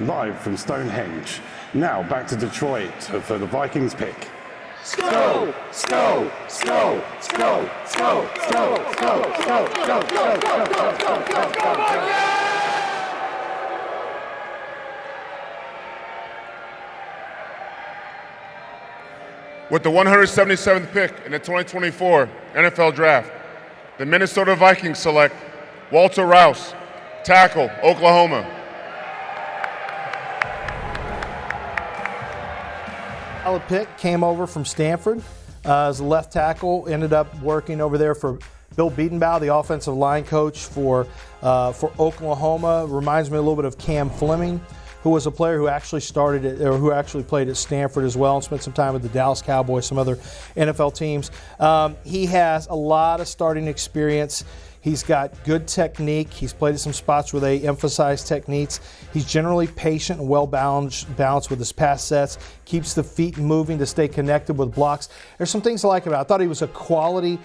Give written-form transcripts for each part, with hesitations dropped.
live from Stonehenge. Now back to Detroit for the Vikings pick. Snow, snow, snow, snow, snow, snow, snow, snow, snow, snow, snow, snow. With the 177th pick in the 2024 NFL Draft, the Minnesota Vikings select Walter Rouse, tackle, Oklahoma. Solid pick, came over from Stanford as a left tackle, ended up working over there for Bill Beatenbaugh, the offensive line coach for Oklahoma. Reminds me a little bit of Cam Fleming, who was a player who actually who actually played at Stanford as well and spent some time with the Dallas Cowboys, some other NFL teams. He has a lot of starting experience. He's got good technique. He's played at some spots where they emphasize techniques. He's generally patient and well-balanced with his pass sets, keeps the feet moving to stay connected with blocks. There's some things I like about it. I thought he was a quality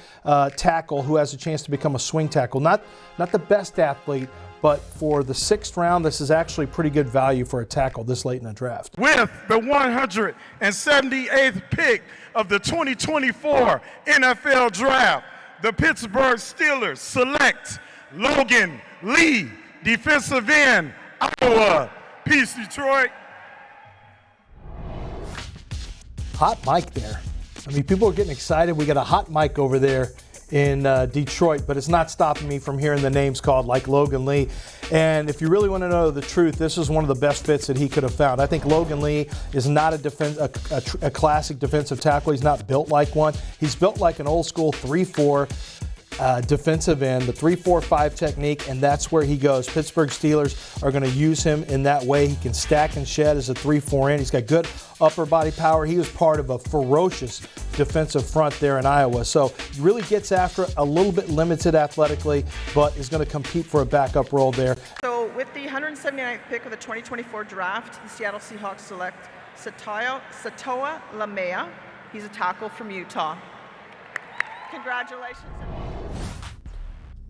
tackle who has a chance to become a swing tackle. Not the best athlete, but for the 6th round, this is actually pretty good value for a tackle this late in the draft. With the 178th pick of the 2024 NFL Draft, the Pittsburgh Steelers select Logan Lee, defensive end, Iowa. Peace, Detroit. Hot mic there. I mean, people are getting excited. We got a hot mic over there in Detroit, but it's not stopping me from hearing the names called like Logan Lee. And if you really want to know the truth, this is one of the best fits that he could have found. I think Logan Lee is not a classic defensive tackle. He's not built like one. He's built like an old school 3-4 defensive end, the 3-4-5 technique, and that's where he goes. Pittsburgh Steelers are going to use him in that way. He can stack and shed as a 3-4 end. He's got good upper body power. He was part of a ferocious defensive front there in Iowa. So he really gets after it, a little bit limited athletically, but is going to compete for a backup role there. So with the 179th pick of the 2024 draft, the Seattle Seahawks select Sataoa Laumea. He's a tackle from Utah. Congratulations.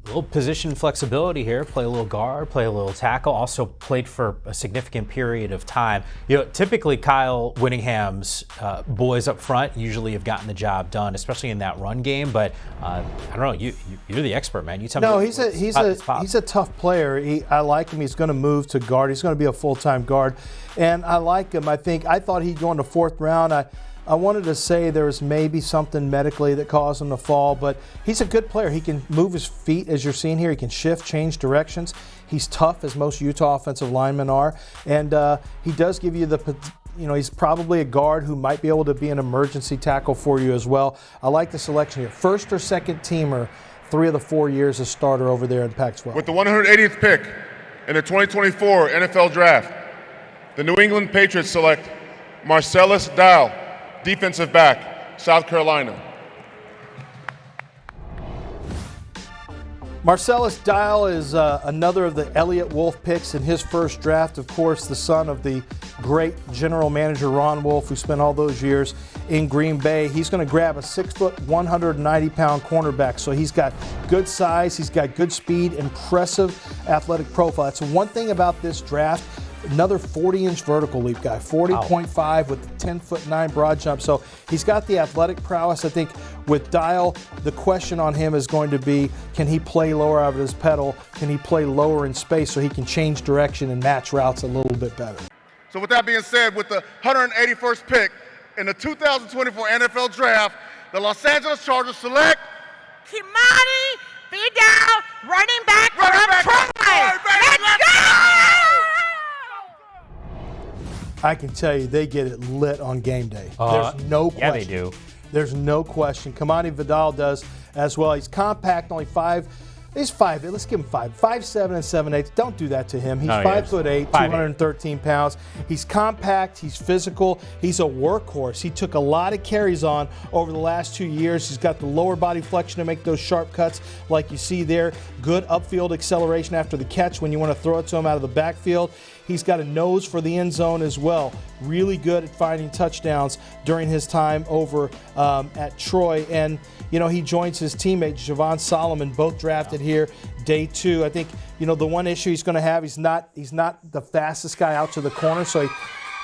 A little position flexibility here. Play a little guard, play a little tackle. Also played for a significant period of time. You know, typically Kyle Whittingham's boys up front usually have gotten the job done, especially in that run game. But I don't know. You're the expert, man. You tell me. No, he's a tough player. I like him. He's going to move to guard. He's going to be a full-time guard, and I like him. I thought he'd go in the 4th round. I wanted to say there was maybe something medically that caused him to fall, but he's a good player. He can move his feet, as you're seeing here. He can shift, change directions. He's tough, as most Utah offensive linemen are, and he does give you he's probably a guard who might be able to be an emergency tackle for you as well. I like the selection here. 1st or 2nd teamer, 3 of the 4 years as starter over there in Pac-12. With the 180th pick in the 2024 NFL Draft, the New England Patriots select Marcellas Dial, defensive back, South Carolina. Marcellas Dial is another of the Elliott Wolf picks in his first draft. Of course, the son of the great general manager Ron Wolf, who spent all those years in Green Bay. He's going to grab a 6-foot, 190-pound cornerback. So he's got good size, he's got good speed, impressive athletic profile. That's one thing about this draft. Another 40-inch vertical leap guy, 40.5 with 10'9" broad jump. So he's got the athletic prowess. I think with Dial, the question on him is going to be, can he play lower out of his pedal? Can he play lower in space so he can change direction and match routes a little bit better? So with that being said, with the 181st pick in the 2024 NFL Draft, the Los Angeles Chargers select Kimani, Vidal, running back from Troy. Let's go! I can tell you they get it lit on game day. There's no question. Yeah, they do. There's no question. Kimani Vidal does as well. He's compact, only 5. He's 5. Let's give him 5. 5'7" and 7/8. Don't do that to him. He's 5'8", 213 pounds. He's compact. He's physical. He's a workhorse. He took a lot of carries on over the last 2 years. He's got the lower body flexion to make those sharp cuts like you see there. Good upfield acceleration after the catch when you want to throw it to him out of the backfield. He's got a nose for the end zone as well. Really good at finding touchdowns during his time over at Troy. And, you know, he joins his teammate, Javon Solomon, both drafted here day 2. I think, you know, the one issue he's going to have, he's not the fastest guy out to the corner, so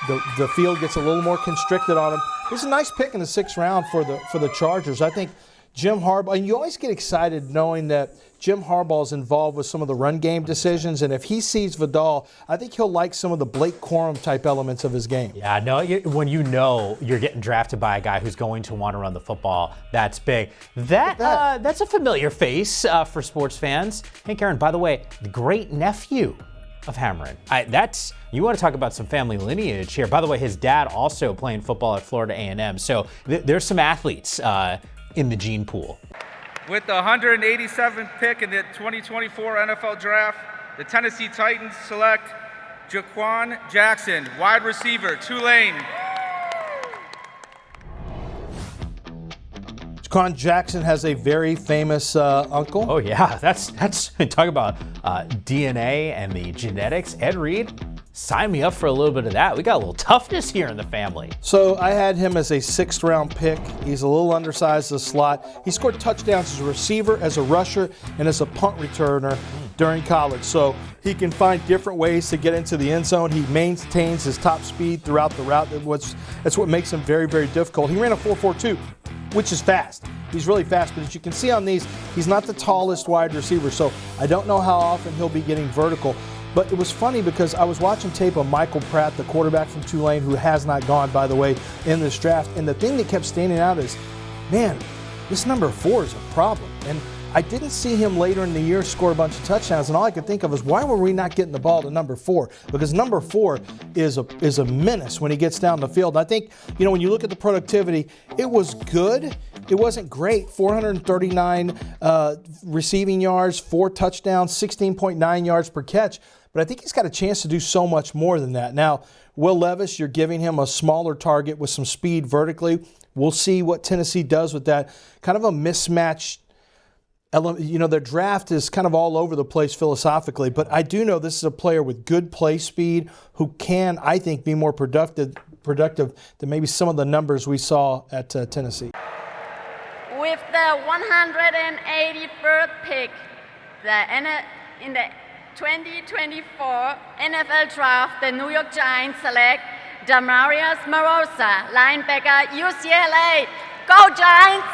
the field gets a little more constricted on him. It's a nice pick in the 6th round for the Chargers. I think Jim Harbaugh, and you always get excited knowing that Jim Harbaugh is involved with some of the run game decisions, and if he sees Vidal, I think he'll like some of the Blake Corum type elements of his game. Yeah, no, when you know you're getting drafted by a guy who's going to want to run the football, that's big. That's a familiar face for sports fans. Hey, Karen, by the way, the great nephew of Hamron. You want to talk about some family lineage here. By the way, his dad also playing football at Florida A&M, so there's some athletes in the gene pool. With the 187th pick in the 2024 NFL Draft, the Tennessee Titans select Jha'Quan Jackson, wide receiver, Tulane. Jha'Quan Jackson has a very famous uncle. Oh yeah, that's talk about DNA and the genetics. Ed Reed, sign me up for a little bit of that. We got a little toughness here in the family. So I had him as a 6th round pick. He's a little undersized as a slot. He scored touchdowns as a receiver, as a rusher, and as a punt returner during college. So he can find different ways to get into the end zone. He maintains his top speed throughout the route. That's what makes him very, very difficult. He ran a 4.42, which is fast. He's really fast, but as you can see on these, he's not the tallest wide receiver. So I don't know how often he'll be getting vertical. But it was funny because I was watching tape of Michael Pratt, the quarterback from Tulane, who has not gone, by the way, in this draft. And the thing that kept standing out is, man, this number 4 is a problem. And I didn't see him later in the year score a bunch of touchdowns. And all I could think of is, why were we not getting the ball to number 4? Because number 4 is a menace when he gets down the field. And I think, you know, when you look at the productivity, it was good. It wasn't great. 439 receiving yards, 4 touchdowns, 16.9 yards per catch. But I think he's got a chance to do so much more than that. Now, Will Levis, you're giving him a smaller target with some speed vertically. We'll see what Tennessee does with that. Kind of a mismatch element. You know, their draft is kind of all over the place philosophically, but I do know this is a player with good play speed who can, I think, be more productive than maybe some of the numbers we saw at Tennessee. With the 181st pick, in the 2024 NFL Draft, the New York Giants select Darius Marosa, linebacker, UCLA. Go Giants!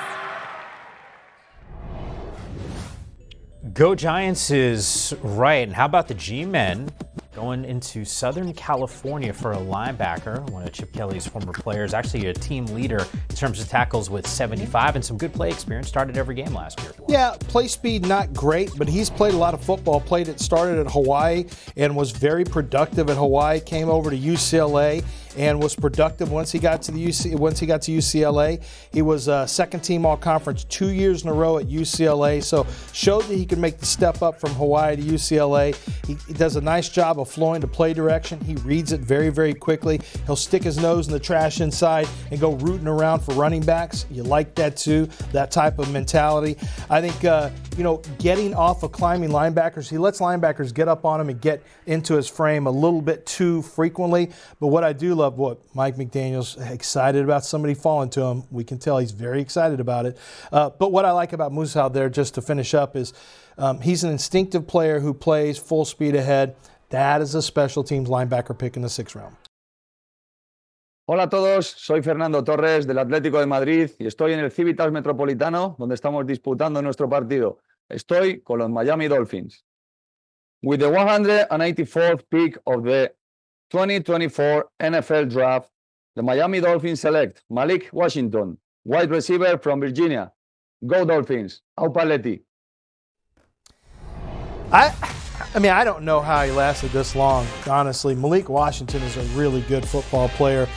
Go Giants is right. And how about the G-Men going into Southern California for a linebacker, one of Chip Kelly's former players, actually a team leader in terms of tackles with 75 and some good play experience, started every game last year. Yeah, play speed not great, but he's played a lot of football, started at Hawaii and was very productive at Hawaii, came over to UCLA and was productive once he got to UCLA. He was second team all-conference 2 years in a row at UCLA, so showed that he could make the step up from Hawaii to UCLA. He does a nice job of flowing to play direction. He reads it very, very quickly. He'll stick his nose in the trash inside and go rooting around for running backs. You like that too, that type of mentality. I think, getting off of climbing linebackers, he lets linebackers get up on him and get into his frame a little bit too frequently. But what I do love, Mike McDaniel's excited about somebody falling to him. We can tell he's very excited about it. But what I like about Muasau there, just to finish up, is he's an instinctive player who plays full speed ahead. That is a special teams linebacker pick in the 6th round. Hola a todos, soy Fernando Torres del Atlético de Madrid y estoy en el Civitas Metropolitano donde estamos disputando nuestro partido. Estoy con los Miami Dolphins. With the 184th pick of the 2024 NFL Draft, the Miami Dolphins select Malik Washington, wide receiver from Virginia. Go Dolphins. Au Paletti. I don't know how he lasted this long, honestly. Malik Washington is a really good football player.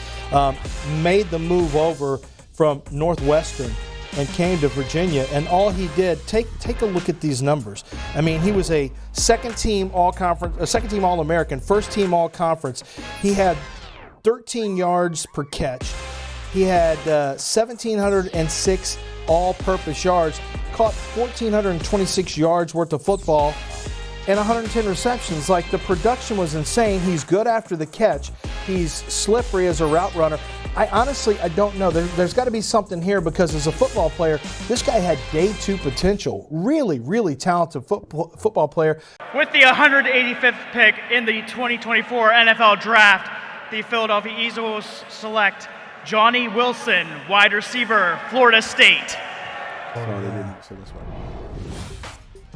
Made the move over from Northwestern and came to Virginia, and all he did, take a look at these numbers. I mean, he was a second-team All-American, first-team All-Conference. He had 13 yards per catch. He had 1,706 all-purpose yards, caught 1,426 yards worth of football, and 110 receptions. Like, the production was insane. He's good after the catch. He's slippery as a route runner. I don't know. There's got to be something here, because as a football player, this guy had day 2 potential. Really, really talented football player. With the 185th pick in the 2024 NFL Draft, the Philadelphia Eagles select Johnny Wilson, wide receiver, Florida State.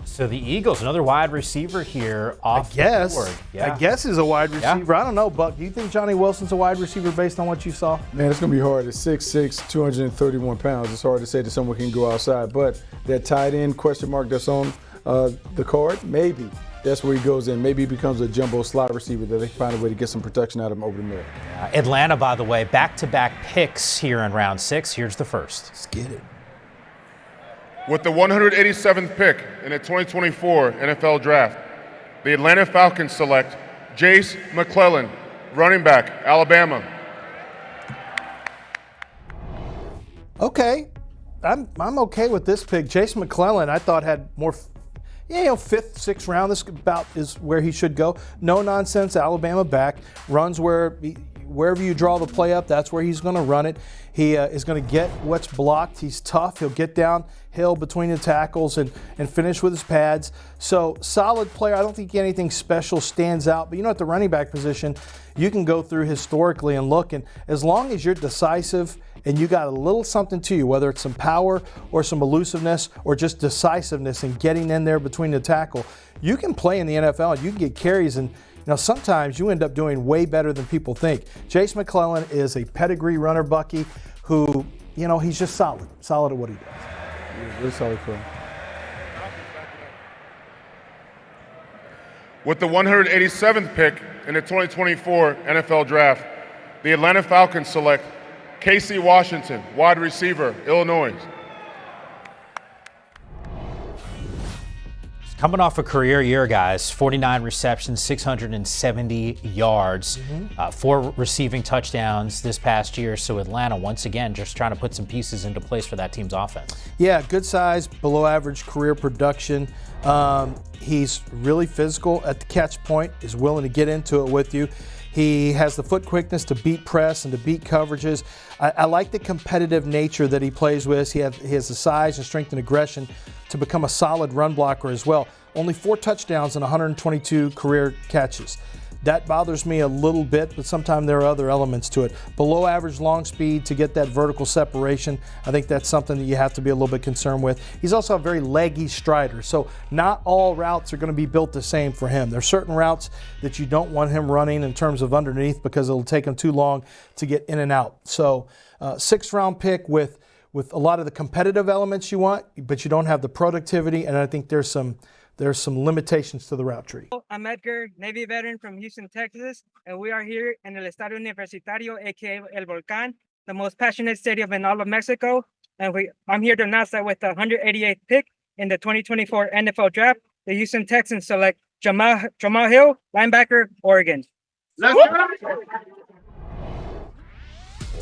So the Eagles, another wide receiver here off the board. Yeah. I guess he's a wide receiver. I don't know, Buck. Do you think Johnny Wilson's a wide receiver based on what you saw? Man, it's going to be hard. At 6'6", 231 pounds, it's hard to say that someone can go outside. But that tight end question mark that's on the card, maybe that's where he goes in. Maybe he becomes a jumbo slot receiver that they can find a way to get some protection out of him over the middle. Atlanta, by the way, back-to-back picks here in round 6. Here's the first. Let's get it. With the 187th pick in the 2024 NFL Draft, the Atlanta Falcons select Jase McClellan, running back, Alabama. Okay, I'm okay with this pick. Jase McClellan, I thought had more, 5th, 6th round. This about is where he should go. No nonsense, Alabama back, runs wherever you draw the play up, that's where he's going to run it. He is going to get what's blocked. He's tough. He'll get downhill between the tackles and finish with his pads. So, solid player. I don't think anything special stands out. But at the running back position, you can go through historically and look. And as long as you're decisive and you got a little something to you, whether it's some power or some elusiveness or just decisiveness and getting in there between the tackle, you can play in the NFL. You can get carries, and sometimes you end up doing way better than people think. Jase McClellan is a pedigree runner, Bucky, who, he's just solid at what he does. Yeah, really solid for him. With the 187th pick in the 2024 NFL Draft, the Atlanta Falcons select Casey Washington, wide receiver, Illinois. Coming off a career year, guys, 49 receptions, 670 yards, 4 receiving touchdowns this past year. So Atlanta, once again, just trying to put some pieces into place for that team's offense. Yeah, good size, below average career production. He's really physical at the catch point, is willing to get into it with you. He has the foot quickness to beat press and to beat coverages. I like the competitive nature that he plays with. He has the size and strength and aggression to become a solid run blocker as well. Only 4 touchdowns and 122 career catches. That bothers me a little bit, but sometimes there are other elements to it. Below average long speed to get that vertical separation. I think that's something that you have to be a little bit concerned with. He's also a very leggy strider, so not all routes are going to be built the same for him. There are certain routes that you don't want him running in terms of underneath because it'll take him too long to get in and out. So 6th round pick with a lot of the competitive elements you want, but you don't have the productivity, and I think there's some limitations to the route tree. I'm Edgar, Navy veteran from Houston, Texas, and we are here in el Estadio Universitario, aka El Volcán, the most passionate stadium in all of Mexico. And I'm here to announce that with the 188th pick in the 2024 NFL Draft, the Houston Texans select Jamal Hill, linebacker, Oregon. Let's go!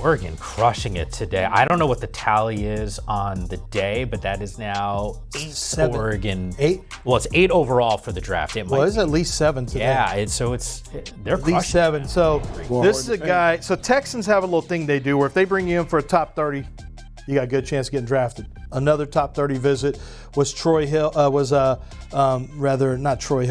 Oregon crushing it today. I don't know what the tally is on the day, but that is now 8 Oregon. 8? Well, it's 8 overall for the draft. It's at least 7 today. Yeah, they're at least 7. So this is a guy. So Texans have a little thing they do where if they bring you in for a top 30, you got a good chance of getting drafted. Another top 30 visit was not Troy Hill,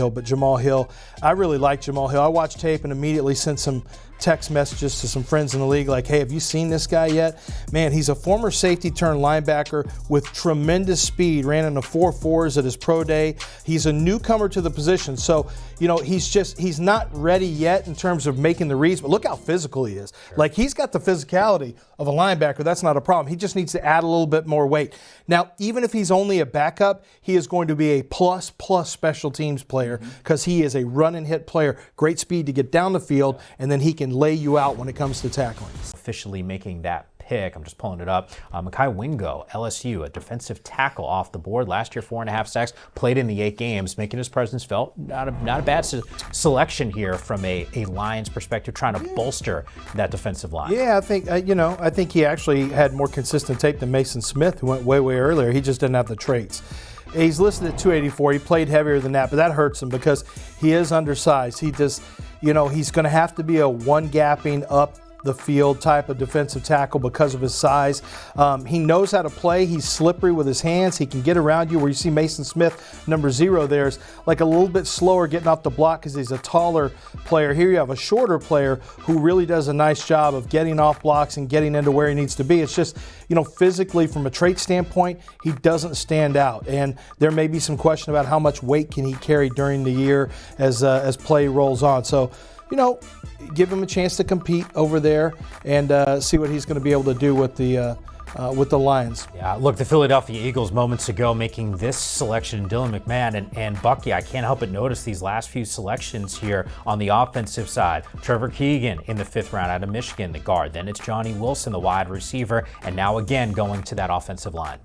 but Jamal Hill. I really like Jamal Hill. I watched tape and immediately sent some text messages to some friends in the league like, hey, have you seen this guy yet? Man, he's a former safety turned linebacker with tremendous speed, ran in the 4.4s at his pro day. He's a newcomer to the position. So, he's not ready yet in terms of making the reads, but look how physical he is. Sure. Like, he's got the physicality of a linebacker. That's not a problem. He just needs to add a little bit more weight. Now, even if he's only a backup, he is going to be a plus special teams player because he is a run and hit player. Great speed to get down the field, and then he can lay you out when it comes to tackling. Officially making that pick, I'm just pulling it up. Maai Wingo, LSU, a defensive tackle off the board. Last year, 4.5 sacks, played in the 8 games, making his presence felt. Not a bad selection here from a Lions perspective, trying to bolster that defensive line. Yeah, I think he actually had more consistent tape than Mason Smith, who went way earlier. He just didn't have the traits. He's listed at 284. He played heavier than that, but that hurts him because he is undersized. He just, he's going to have to be a one-gapping up the field type of defensive tackle because of his size. He knows how to play. He's slippery with his hands. He can get around you, where you see Mason Smith, number 0 there, is like a little bit slower getting off the block because he's a taller player. Here you have a shorter player who really does a nice job of getting off blocks and getting into where he needs to be. It's just, physically from a trait standpoint, he doesn't stand out. And there may be some question about how much weight can he carry during the year as play rolls on. So, give him a chance to compete over there and see what he's going to be able to do with the Lions. Yeah, look, the Philadelphia Eagles moments ago making this selection, Dylan McMahon and Bucky. I can't help but notice these last few selections here on the offensive side. Trevor Keegan in the 5th round out of Michigan, the guard. Then it's Johnny Wilson, the wide receiver. And now again going to that offensive line.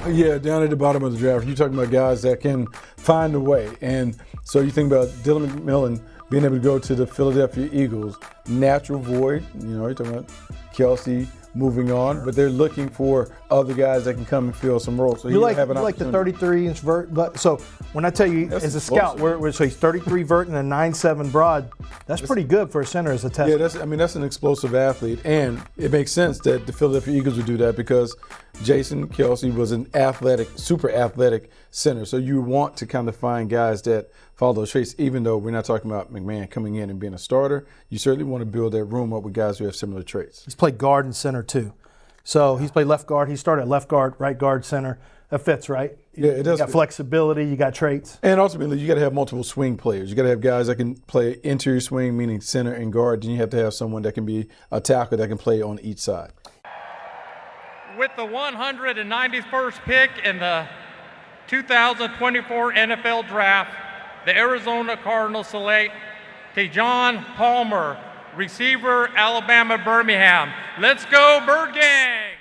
Yeah, down at the bottom of the draft, you're talking about guys that can find a way. And so you think about Dylan McMillan being able to go to the Philadelphia Eagles, natural void, you're talking about Kelsey moving on, but they're looking for other guys that can come and fill some roles. So you like the 33-inch vert, but so when I tell you as a scout, so he's 33 vert and a 9'7" broad, that's pretty good for a center as a test. Yeah, that's an explosive athlete, and it makes sense that the Philadelphia Eagles would do that because Jason Kelsey was an athletic, super athletic center. So you want to kind of find guys that follow those traits, even though we're not talking about McMahon coming in and being a starter. You certainly want to build that room up with guys who have similar traits. He's played guard and center too. So he's played left guard. He started at left guard, right guard, center. That fits, right? Yeah, it does. You got flexibility, you got traits. And ultimately, you got to have multiple swing players. You got to have guys that can play interior swing, meaning center and guard. Then you have to have someone that can be a tackle that can play on each side. With the 191st pick in the 2024 NFL Draft, the Arizona Cardinals select Tejhaun Palmer, receiver, Alabama, Birmingham. Let's go, Bird Gang!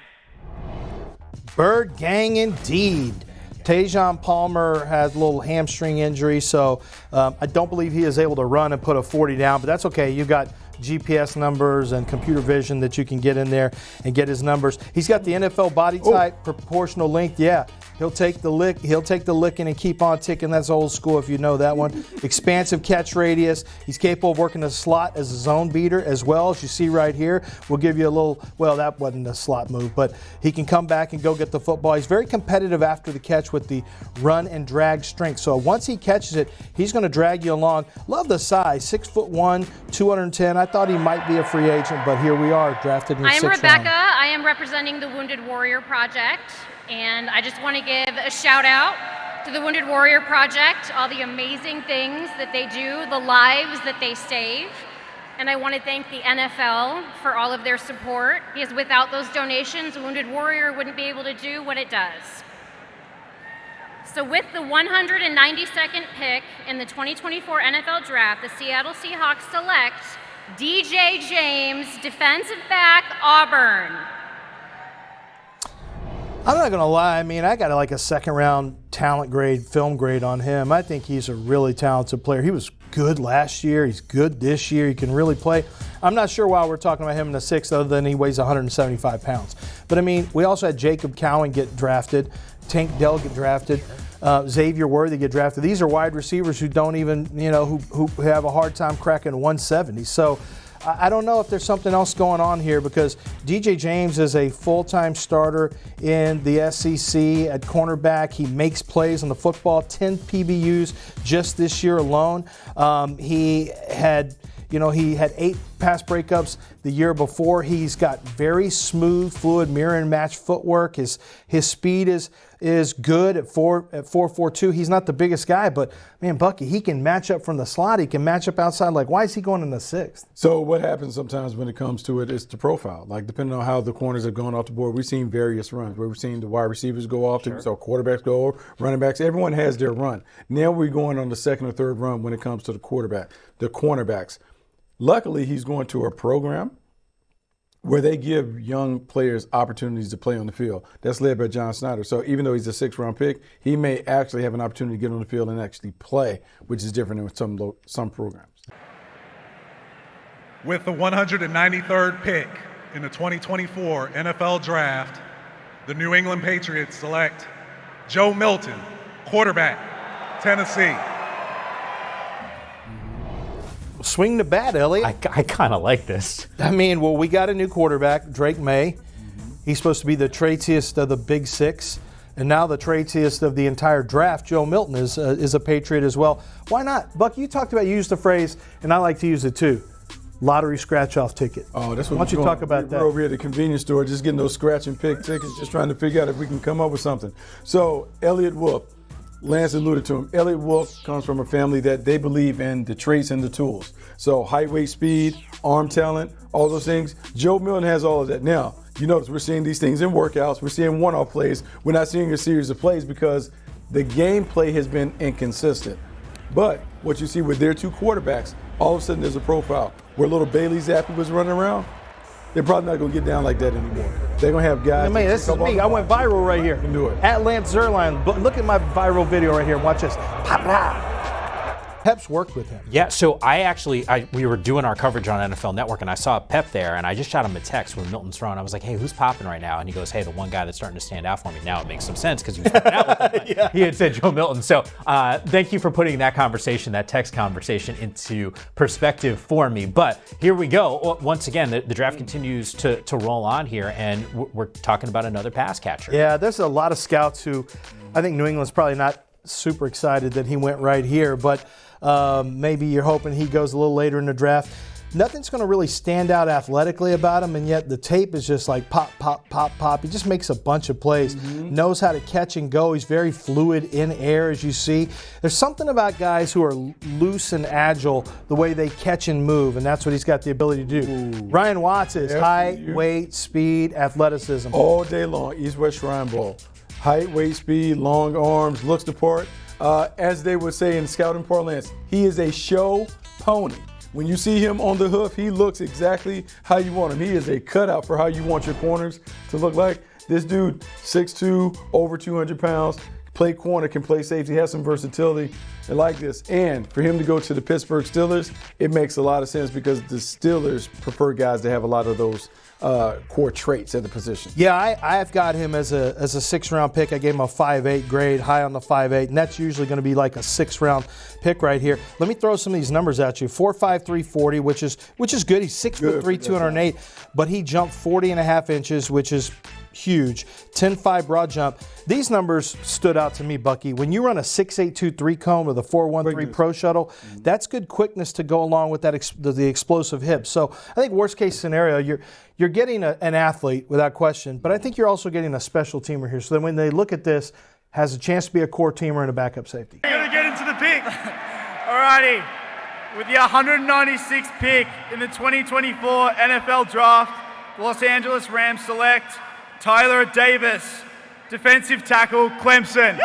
Bird Gang indeed. Tejhaun Palmer has a little hamstring injury, so I don't believe he is able to run and put a 40 down, but that's okay. You've got GPS numbers and computer vision that you can get in there and get his numbers. He's got the NFL body type, proportional length. Yeah, he'll take the lick. He'll take the licking and keep on ticking. That's old school if you know that one. Expansive catch radius. He's capable of working the slot as a zone beater as well, as you see right here. We'll give you a little, well, that wasn't a slot move, but he can come back and go get the football. He's very competitive after the catch with the run and drag strength. So once he catches it, he's going to drag you along. Love the size, 6'1", 210. I thought he might be a free agent, but here we are, drafted in the 6th round. I'm Rebecca. I am representing the Wounded Warrior Project, and I just want to give a shout out to the Wounded Warrior Project, all the amazing things that they do, the lives that they save. And I want to thank the NFL for all of their support, because without those donations, the Wounded Warrior wouldn't be able to do what it does. So with the 192nd pick in the 2024 NFL Draft, the Seattle Seahawks select DJ James, defensive back, Auburn. I'm not going to lie. I mean, I got like a 2nd round talent grade, film grade on him. I think he's a really talented player. He was good last year. He's good this year. He can really play. I'm not sure why we're talking about him in the 6th, other than he weighs 175 pounds. But I mean, we also had Jacob Cowan get drafted, Tank Dell get drafted, Xavier Worthy get drafted. These are wide receivers who don't even, who have a hard time cracking 170. So I don't know if there's something else going on here, because DJ James is a full-time starter in the SEC at cornerback. He makes plays on the football, 10 PBUs just this year alone. He had 8 pass breakups the year before. He's got very smooth, fluid, mirror and match footwork. His speed is good at 4.42. He's not the biggest guy, but man, Bucky, he can match up from the slot. He can match up outside. Like, why is he going in the 6th? So what happens sometimes when it comes to it is the profile. Like, depending on how the corners have gone off the board, we've seen various runs where we've seen the wide receivers go off, so quarterbacks go over, running backs. Everyone has their run. Now we're going on the 2nd or 3rd run when it comes to the cornerbacks. Luckily, he's going to a program where they give young players opportunities to play on the field. That's led by John Snyder. So even though he's a 6th round pick, he may actually have an opportunity to get on the field and actually play, which is different than some programs. With the 193rd pick in the 2024 NFL Draft, the New England Patriots select Joe Milton, Quarterback, Tennessee. Swing the bat, Elliot. I kind of like this. I mean, well, we got a new quarterback, Drake May. He's supposed to be the trade-tiest of the Big Six, and now the trade-tiest of the entire draft. Joe Milton is a Patriot as well. Why not? Buck, you talked about, you used the phrase, and I like to use it too, lottery scratch-off ticket. Oh, that's what Why don't you talk about that? We're over here at the convenience store just getting those scratch and pick tickets, just trying to figure out if we can come up with something. So, Elliott Wolf, Lance alluded to him. Elliott Wolf comes from a family that they believe in the traits and the tools. So height, weight, speed, arm talent, all those things. Joe Milton has all of that. Now, you notice we're seeing these things in workouts. We're seeing one-off plays. We're not seeing a series of plays because the gameplay has been inconsistent. But what you see with their two quarterbacks, all of a sudden there's a profile. Where little Bailey Zappi was running around, they're probably not going to get down like that anymore. They're going to have guys. Man, this is me. I went viral right here. Can do it. At Lance Zierlein. Look at my viral video right here. Watch this. Pop, pop. Pep's worked with him. Yeah, so we were doing our coverage on NFL Network, and I saw Pep there, and I just shot him a text when Milton's throwing. I was like, hey, who's popping right now? And he goes, hey, the one guy that's starting to stand out for me. Now it makes some sense because he was working out with him. Yeah. He had said Joe Milton. So thank you for putting that text conversation into perspective for me. But here we go. Once again, the draft continues to roll on here, and we're talking about another pass catcher. Yeah, there's a lot of scouts who I think New England's probably not super excited that he went right here, but maybe you're hoping he goes a little later in the draft. Nothing's going to really stand out athletically about him, and yet the tape is just like pop, pop, pop, pop. He just makes a bunch of plays, knows how to catch and go. He's very fluid in air, as you see. There's something about guys who are loose and agile, the way they catch and move, and that's what he's got the ability to do. Ooh. Ryan Watts is height, weight, speed, athleticism. All day long, East-West Shrine Bowl. Height, weight, speed, long arms, looks the part. As they would say in scouting parlance, he is a show pony. When you see him on the hoof, he looks exactly how you want him. He is a cutout for how you want your corners to look like. This dude, 6'2", over 200 pounds, play corner, can play safety, has some versatility. I like this. And for him to go to the Pittsburgh Steelers, it makes a lot of sense because the Steelers prefer guys to have a lot of those core traits at the position. Yeah, I've got him as a 6th-round pick. I gave him a 5.8 grade, high on the 5.8, and that's usually going to be like a 6th-round pick right here. Let me throw some of these numbers at you. 4'5", 340, which is good. He's 6'3", 208, but he jumped 40.5 inches, which is huge. 10.5 broad jump. These numbers stood out to me, Bucky. When you run a 6.82 3-cone with a 4.13 Pro Shuttle, that's good quickness to go along with that the explosive hips. So I think worst case scenario, you're getting an athlete without question, but I think you're also getting a special teamer here. So that when they look at this, has a chance to be a core teamer and a backup safety. We're going to get into the pick. All righty. With the 196th pick in the 2024 NFL Draft, the Los Angeles Rams select Tyler Davis, defensive tackle, Clemson.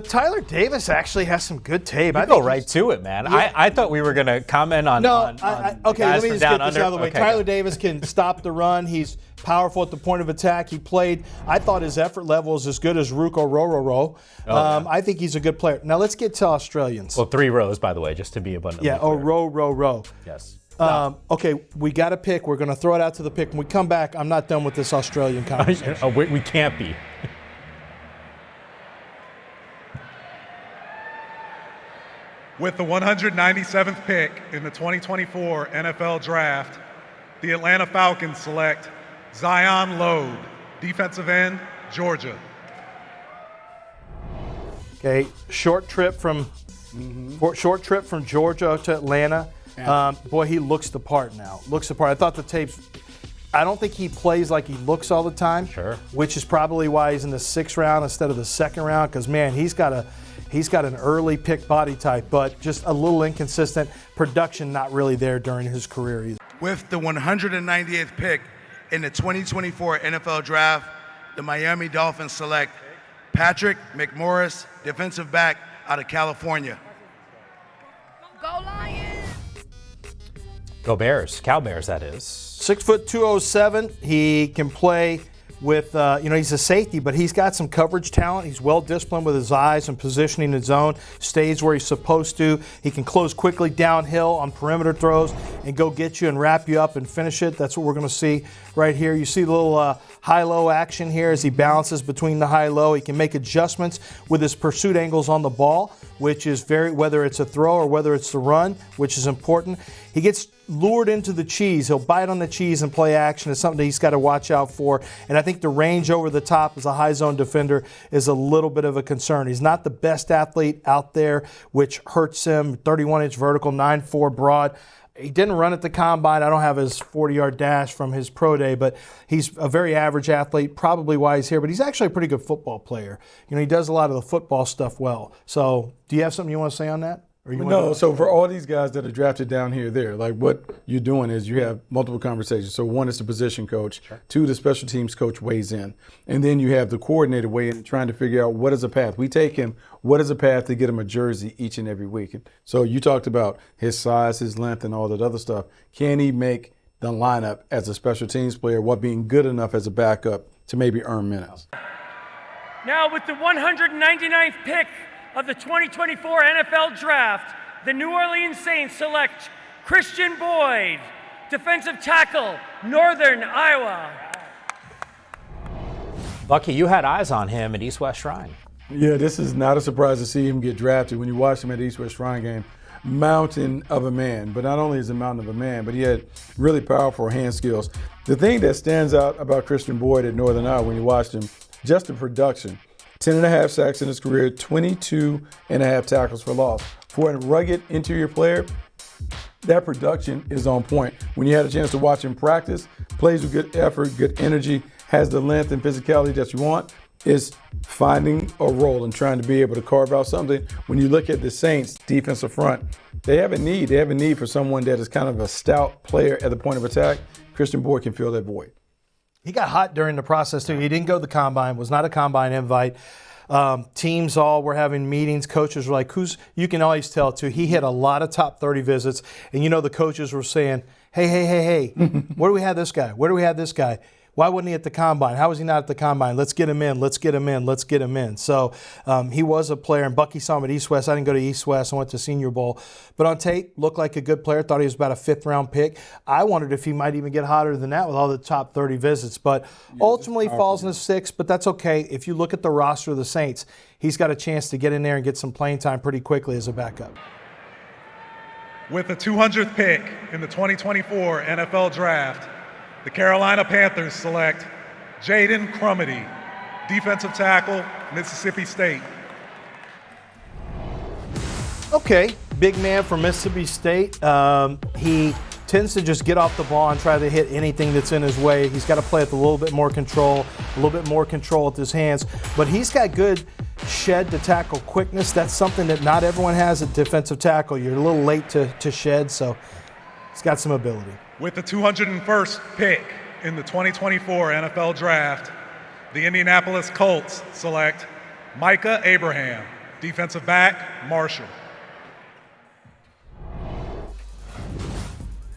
Tyler Davis actually has some good tape. I go right to it, man. Yeah. I thought we were going to comment on. Okay, let me just get this out of the way. Tyler Davis can stop the run. He's powerful at the point of attack. He played. I thought his effort level is as good as Ruko Rororo. I think he's a good player. Now let's get to Australians. Well, 3 rows, by the way, just to be abundantly clear. row. Yes. Okay, we got a pick. We're going to throw it out to the pick. When we come back, I'm not done with this Australian conversation. We can't be. With the 197th pick in the 2024 NFL Draft, the Atlanta Falcons select Zion Logue, defensive end, Georgia. Okay, short trip from Georgia to Atlanta. Boy, he looks the part now. Looks the part. I thought the tapes. I don't think he plays like he looks all the time. Sure. Which is probably why he's in the 6th round instead of the 2nd round. Because man, he's got an early pick body type, but just a little inconsistent. Production not really there during his career either. With the 198th pick in the 2024 NFL Draft, the Miami Dolphins select Patrick McMorris, defensive back out of California. Go Lions! Go Bears. Cow Bears, that is. 6'2", 207. He can play with, he's a safety, but he's got some coverage talent. He's well disciplined with his eyes and positioning his zone, stays where he's supposed to. He can close quickly downhill on perimeter throws and go get you and wrap you up and finish it. That's what we're going to see right here. You see the little high-low action here as he balances between the high-low. He can make adjustments with his pursuit angles on the ball, which is whether it's a throw or whether it's the run, which is important. He gets lured into the cheese. He'll bite on the cheese and play action. It's something that he's got to watch out for. And I think the range over the top as a high zone defender is a little bit of a concern. He's not the best athlete out there, which hurts him. 31-inch vertical, 9'4" broad. He didn't run at the combine. I don't have his 40-yard dash from his pro day, but he's a very average athlete, probably why he's here. But he's actually a pretty good football player. He does a lot of the football stuff well. So do you have something you want to say on that? No, so for all these guys that are drafted down here, there, like what you're doing is you have multiple conversations. So one is the position coach, two, the special teams coach weighs in, and then you have the coordinator weigh in trying to figure out what is a path. We take him, what is a path to get him a jersey each and every week. So you talked about his size, his length, and all that other stuff. Can he make the lineup as a special teams player while being good enough as a backup to maybe earn minutes? Now with the 199th pick of the 2024 NFL Draft, the New Orleans Saints select Christian Boyd, defensive tackle, Northern Iowa. Bucky, you had eyes on him at East West Shrine. Yeah, this is not a surprise to see him get drafted. When you watch him at the East West Shrine game, mountain of a man. But not only is he a mountain of a man, but he had really powerful hand skills. The thing that stands out about Christian Boyd at Northern Iowa when you watched him, just the production. 10.5 sacks in his career, 22.5 tackles for loss. For a rugged interior player, that production is on point. When you had a chance to watch him practice, plays with good effort, good energy, has the length and physicality that you want, is finding a role and trying to be able to carve out something. When you look at the Saints defensive front, they have a need. They have a need for someone that is kind of a stout player at the point of attack. Christian Boyd can fill that void. He got hot during the process, too. He didn't go to the combine, was not a combine invite. Teams all were having meetings. Coaches were like, you can always tell, too. He hit a lot of top 30 visits. And, the coaches were saying, hey, where do we have this guy? Where do we have this guy? Why wasn't he at the combine? How was he not at the combine? Let's get him in. Let's get him in. Let's get him in. So he was a player, and Bucky saw him at East West. I didn't go to East West. I went to Senior Bowl. But on tape, looked like a good player. Thought he was about a fifth-round pick. I wondered if he might even get hotter than that with all the top 30 visits. But ultimately falls in the sixth, but that's okay. If you look at the roster of the Saints, he's got a chance to get in there and get some playing time pretty quickly as a backup. With the 200th pick in the 2024 NFL Draft, the Carolina Panthers select Jaden Crumedy, defensive tackle, Mississippi State. Okay, big man from Mississippi State. He tends to just get off the ball and try to hit anything that's in his way. He's got to play with a little bit more control with his hands. But he's got good shed to tackle quickness. That's something that not everyone has at defensive tackle. You're a little late to shed, so he's got some ability. With the 201st pick in the 2024 NFL Draft, the Indianapolis Colts select Micah Abraham, defensive back, Marshall.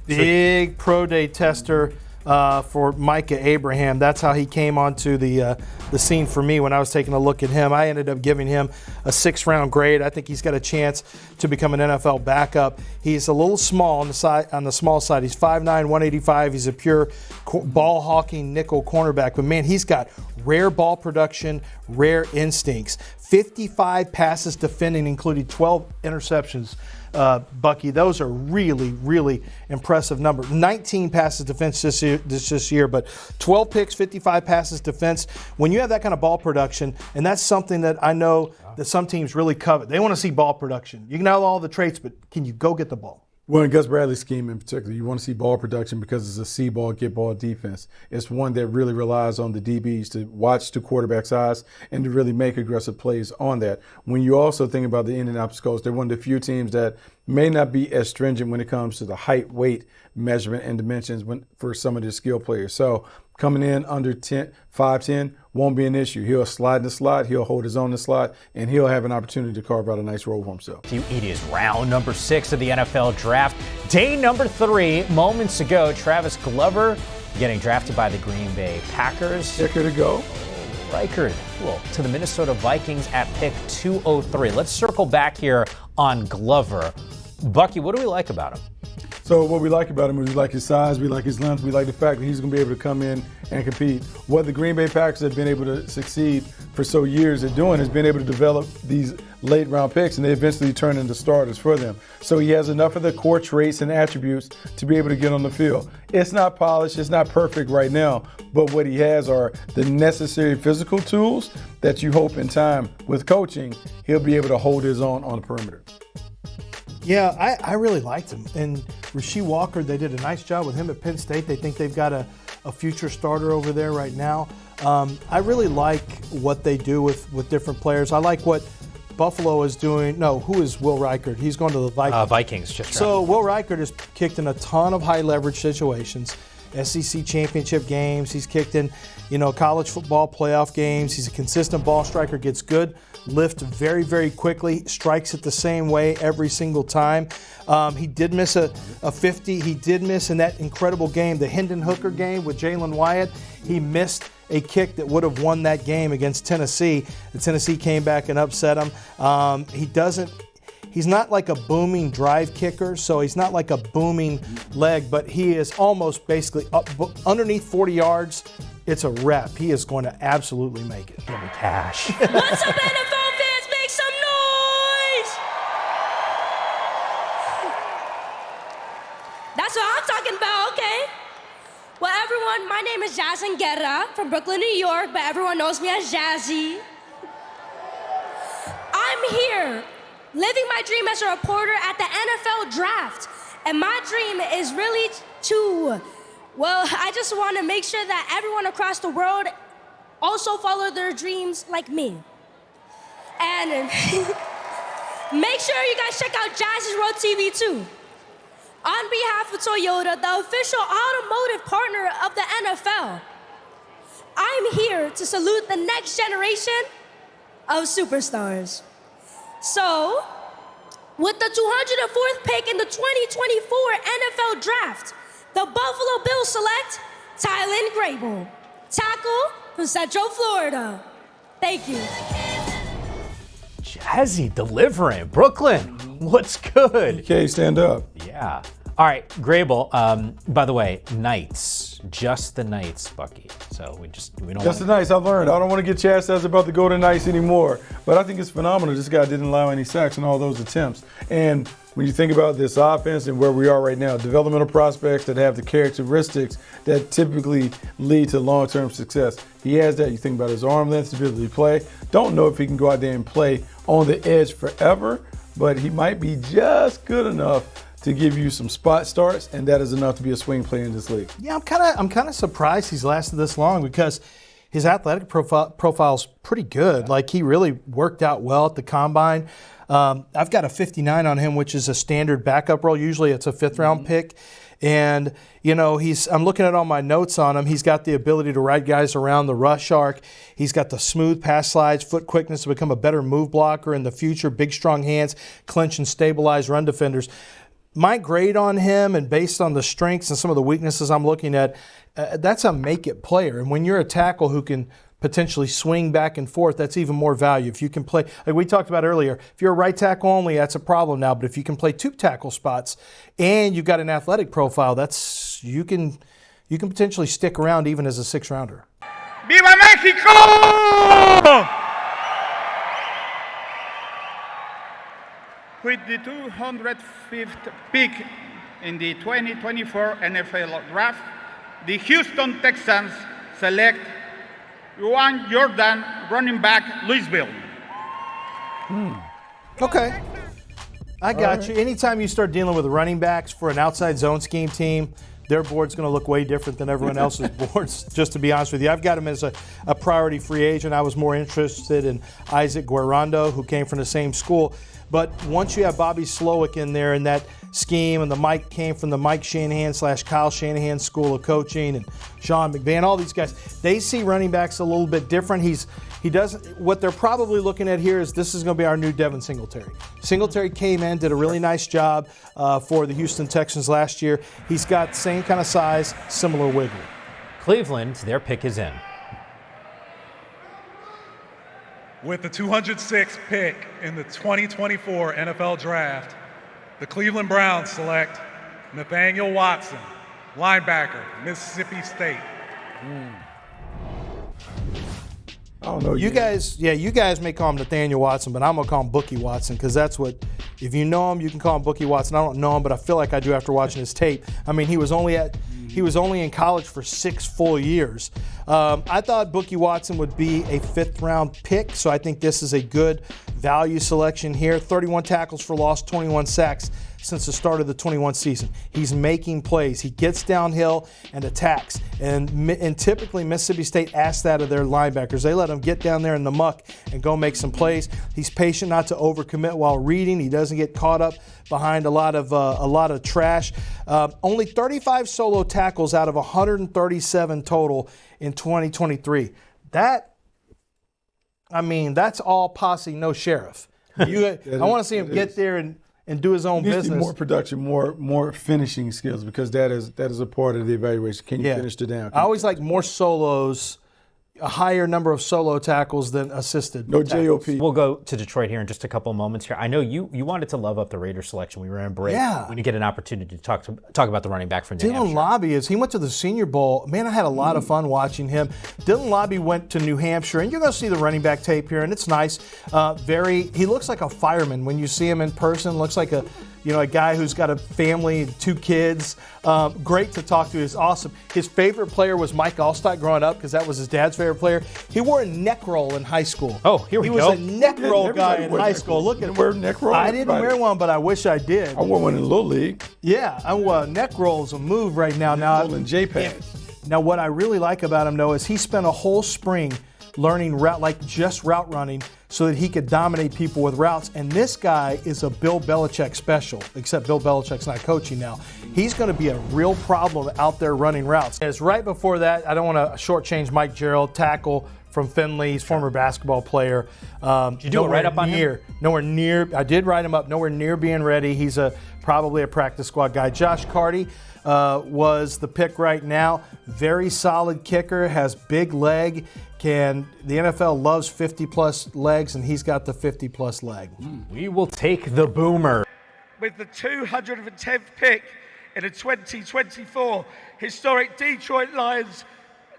Big pro day tester for Micah Abraham. That's how he came onto the scene for me when I was taking a look at him. I ended up giving him a 6th-round grade. I think he's got a chance to become an NFL backup. He's a little small on the small side. He's 5'9", 185. He's a pure ball-hawking nickel cornerback. But, man, he's got rare ball production, rare instincts. 55 passes defending, including 12 interceptions. Bucky, those are really, really impressive numbers. 19 passes defense this year, but 12 picks, 55 passes defense. When you have that kind of ball production, and that's something that I know that some teams really covet. They want to see ball production. You can have all the traits, but can you go get the ball? Well, in Gus Bradley's scheme in particular, you want to see ball production because it's a see-ball, get-ball defense. It's one that really relies on the DBs to watch the quarterback's eyes and to really make aggressive plays on that. When you also think about the Indianapolis Colts, they're one of the few teams that may not be as stringent when it comes to the height, weight, measurement, and dimensions for some of their skill players. So coming in under 5'10", won't be an issue. He'll slide in the slot, he'll hold his own in the slot, and he'll have an opportunity to carve out a nice role for himself. It is round number 6 of the NFL Draft. Day number 3, moments ago, Travis Glover getting drafted by the Green Bay Packers. Kicker to go. Reichard to the Minnesota Vikings at pick 203. Let's circle back here on Glover. Bucky, what do we like about him? So what we like about him is we like his size, we like his length, we like the fact that he's going to be able to come in and compete. What the Green Bay Packers have been able to succeed for so years at doing is been able to develop these late round picks, and they eventually turn into starters for them. So he has enough of the core traits and attributes to be able to get on the field. It's not polished, it's not perfect right now, but what he has are the necessary physical tools that you hope in time with coaching, he'll be able to hold his own on the perimeter. Yeah, I really liked him. And Rasheed Walker, they did a nice job with him at Penn State. They think they've got a future starter over there right now. I really like what they do with different players. I like what Buffalo is doing. No, who is Will Reichert? He's going to the Vikings. Vikings, just So Will Reichert has kicked in a ton of high leverage situations. SEC championship games. He's kicked in, college football playoff games. He's a consistent ball striker, gets good lift very, very quickly, strikes it the same way every single time. He did miss a 50. He did miss in that incredible game, the Hendon Hooker game with Jalen Wyatt. He missed a kick that would have won that game against Tennessee. The Tennessee came back and upset him. He's not like a booming drive kicker, so he's not like a booming leg, but he is almost basically underneath 40 yards. It's a rep. He is going to absolutely make it. Give me cash. What's up, NFL fans? Make some noise! That's what I'm talking about, okay? Well, everyone, my name is Jase Guerra from Brooklyn, New York, but everyone knows me as Jazzy. I'm here living my dream as a reporter at the NFL Draft. And my dream is really I just want to make sure that everyone across the world also follow their dreams like me. And make sure you guys check out Jazz's Road TV too. On behalf of Toyota, the official automotive partner of the NFL, I'm here to salute the next generation of superstars. So, with the 204th pick in the 2024 NFL Draft, the Buffalo Bills select Tylan Grable, tackle from Central Florida. Thank you. Jazzy delivering. Brooklyn, what's good? Okay, stand up. Yeah. All right, Grable. By the way, Knights, just the Knights, Bucky. So we don't. Just the Knights. I've learned. I don't want to get chastised about the Golden Knights anymore. But I think it's phenomenal. This guy didn't allow any sacks in all those attempts. And when you think about this offense and where we are right now, developmental prospects that have the characteristics that typically lead to long-term success. He has that. You think about his arm length, his ability to play. Don't know if he can go out there and play on the edge forever, but he might be just good enough to give you some spot starts, and that is enough to be a swing player in this league. Yeah, I'm kind of surprised he's lasted this long because his athletic profile's pretty good. Like, he really worked out well at the combine. I've got a 59 on him, which is a standard backup role. Usually it's a fifth-round pick. And, I'm looking at all my notes on him. He's got the ability to ride guys around the rush arc. He's got the smooth pass slides, foot quickness to become a better move blocker in the future, big, strong hands, clinch and stabilize run defenders. My grade on him, and based on the strengths and some of the weaknesses I'm looking at, that's a make-it player. And when you're a tackle who can potentially swing back and forth, that's even more value. If you can play, like we talked about earlier, if you're a right tackle only, that's a problem now. But if you can play two tackle spots and you've got an athletic profile, you can potentially stick around even as a sixth-rounder. Viva Mexico! With the 205th pick in the 2024 NFL Draft, the Houston Texans select Juan Jordan, running back, Louisville. Okay. I got you. Anytime you start dealing with running backs for an outside zone scheme team, their board's going to look way different than everyone else's boards, just to be honest with you. I've got him as a priority free agent. I was more interested in Isaac Guerrando, who came from the same school. But once you have Bobby Slowick in there in that scheme, and the Mike came from the Mike Shanahan / Kyle Shanahan School of Coaching, and Sean McMahon, all these guys, they see running backs a little bit different. He doesn't. What they're probably looking at here is this is going to be our new Devin Singletary. Singletary came in, did a really nice job for the Houston Texans last year. He's got the same kind of size, similar wiggle. Cleveland, their pick is in. With the 206th pick in the 2024 NFL Draft, the Cleveland Browns select Nathaniel Watson, linebacker, Mississippi State. I don't know. You guys may call him Nathaniel Watson, but I'm gonna call him Bookie Watson because that's what. If you know him, you can call him Bookie Watson. I don't know him, but I feel like I do after watching his tape. I mean, he was only in college for 6 full years. I thought Bookie Watson would be a 5th-round pick, so I think this is a good value selection here. 31 tackles for loss, 21 sacks since the start of the 21 season. He's making plays. He gets downhill and attacks. And typically Mississippi State asks that of their linebackers. They let him get down there in the muck and go make some plays. He's patient not to overcommit while reading. He doesn't get caught up behind a lot of trash. Only 35 solo tackles out of 137 total in 2023. That's all posse, no sheriff. I want to see him get there and do his own business. More production, more finishing skills, because that is a part of the evaluation. Can you finish the down? I always like more solos, a higher number of solo tackles than assisted. No tackles. JOP. We'll go to Detroit here in just a couple of moments here. I know you wanted to love up the Raiders selection. We were in break. Yeah. When you get an opportunity to talk about the running back from New Hampshire. Dylan Lobby he went to the Senior Bowl. Man, I had a lot of fun watching him. Dylan Lobby went to New Hampshire, and you're going to see the running back tape here, and it's nice. He looks like a fireman when you see him in person. Looks like a guy who's got a family and 2 kids. Great to talk to. He's awesome. His favorite player was Mike Allstott growing up because that was his dad's favorite player. He wore a neck roll in high school. Oh, here we go. He was a neck roll guy in high school. Look at him. Wear neck roll? I didn't wear one, but I wish I did. I wore one in Little League. Yeah, neck roll's a move right now. And J-pads. Now, what I really like about him, though, is he spent a whole spring learning route running so that he could dominate people with routes. And this guy is a Bill Belichick special, except Bill Belichick's not coaching now. He's going to be a real problem out there running routes. As right before that, I don't want to shortchange Mike Gerald, tackle from Findlay, he's former basketball player. Did you do a write-up on him? Nowhere near. I did write him up. Nowhere near being ready. He's probably a practice squad guy. Josh Carty was the pick right now. Very solid kicker, has big leg. The NFL loves 50-plus legs, and he's got the 50-plus leg. We will take the boomer. With the 210th pick in the 2024 historic Detroit Lions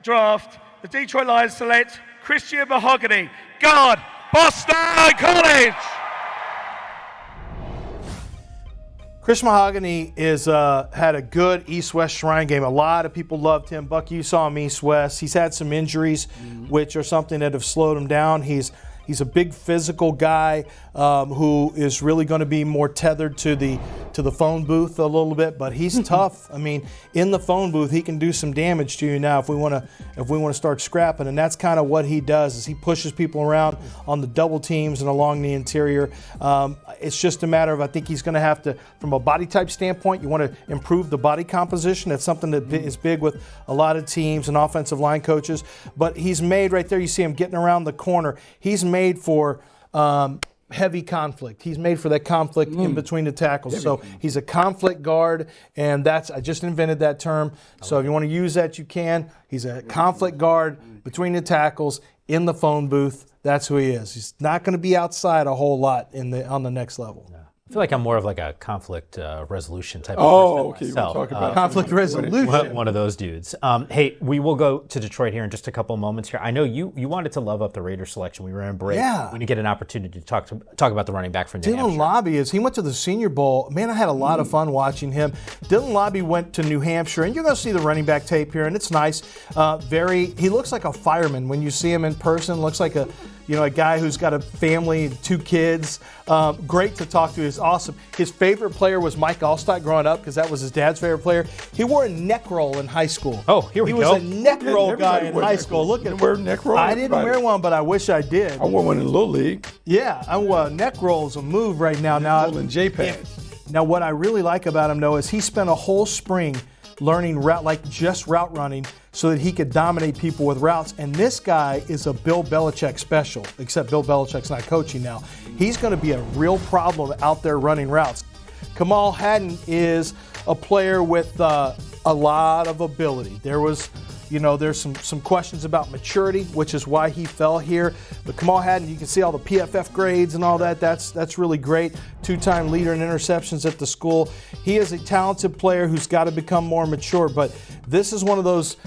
draft, the Detroit Lions select Christian Mahogany, guard, Boston College. Chris Mahogany had a good East-West Shrine game. A lot of people loved him. Buck, you saw him East-West. He's had some injuries, which are something that have slowed him down. He's a big physical guy who is really going to be more tethered to the phone booth a little bit, but he's tough. I mean, in the phone booth, he can do some damage to you now if we want to start scrapping, and that's kind of what he does. Is he pushes people around on the double teams and along the interior. It's just a matter of, I think he's going to have to, from a body type standpoint, you want to improve the body composition. That's something that is big with a lot of teams and offensive line coaches. But he's made right there. You see him getting around the corner. He's made for heavy conflict. He's made for that conflict in between the tackles. So he's a conflict guard, and I just invented that term. So if you want to use that, you can. He's a conflict guard between the tackles in the phone booth. That's who he is. He's not going to be outside a whole lot on the next level. I feel like I'm more of like a conflict resolution type of person myself. We'll talk about conflict resolution. One of those dudes. Hey, we will go to Detroit here in just a couple of moments here. I know you wanted to love up the Raiders selection. We were in break. Yeah. When you get an opportunity to talk about the running back from New Hampshire. Dylan Lobby he went to the Senior Bowl. Man, I had a lot of fun watching him. Dylan Lobby went to New Hampshire, and you're going to see the running back tape here, and it's nice. He looks like a fireman when you see him in person. Looks like a guy who's got a family and 2 kids. Great to talk to. He's awesome. His favorite player was Mike Allstott growing up because that was his dad's favorite player. He wore a neck roll in high school. Oh, here we go. He was a neck roll guy in high school. Look at him. Wear neck roll? I didn't wear one, but I wish I did. I wore one in Little League. Yeah, neck roll's a move right now. And J-pads. Now, what I really like about him, though, is he spent a whole spring learning route running so that he could dominate people with routes. And this guy is a Bill Belichick special, except Bill Belichick's not coaching now. He's going to be a real problem out there running routes. Kamal Hadden is a player with a lot of ability. There was You know, there's some questions about maturity, which is why he fell here. But Kamal Hadden, you can see all the PFF grades and all that. That's really great. 2-time leader in interceptions at the school. He is a talented player who's got to become more mature. But this is one of those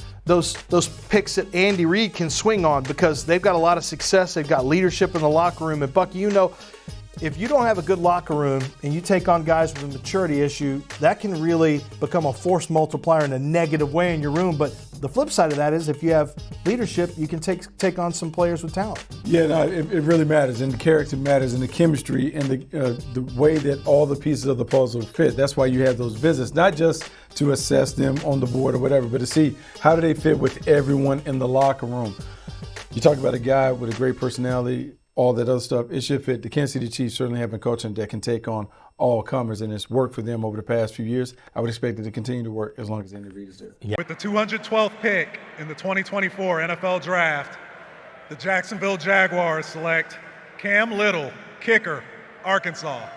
picks that Andy Reid can swing on because they've got a lot of success. They've got leadership in the locker room. And Bucky, you know, if you don't have a good locker room and you take on guys with a maturity issue, that can really become a force multiplier in a negative way in your room. But the flip side of that is if you have leadership, you can take on some players with talent. Yeah, no, it really matters, and the character matters, and the chemistry, and the way that all the pieces of the puzzle fit. That's why you have those visits, not just to assess them on the board or whatever, but to see how do they fit with everyone in the locker room. You talk about a guy with a great personality, all that other stuff, it should fit. The Kansas City Chiefs certainly have a coach that can take on all comers, and it's worked for them over the past few years. I would expect it to continue to work as long as Andy Reid is there. Yeah. With the 212th pick in the 2024 NFL Draft, the Jacksonville Jaguars select Cam Little, kicker, Arkansas.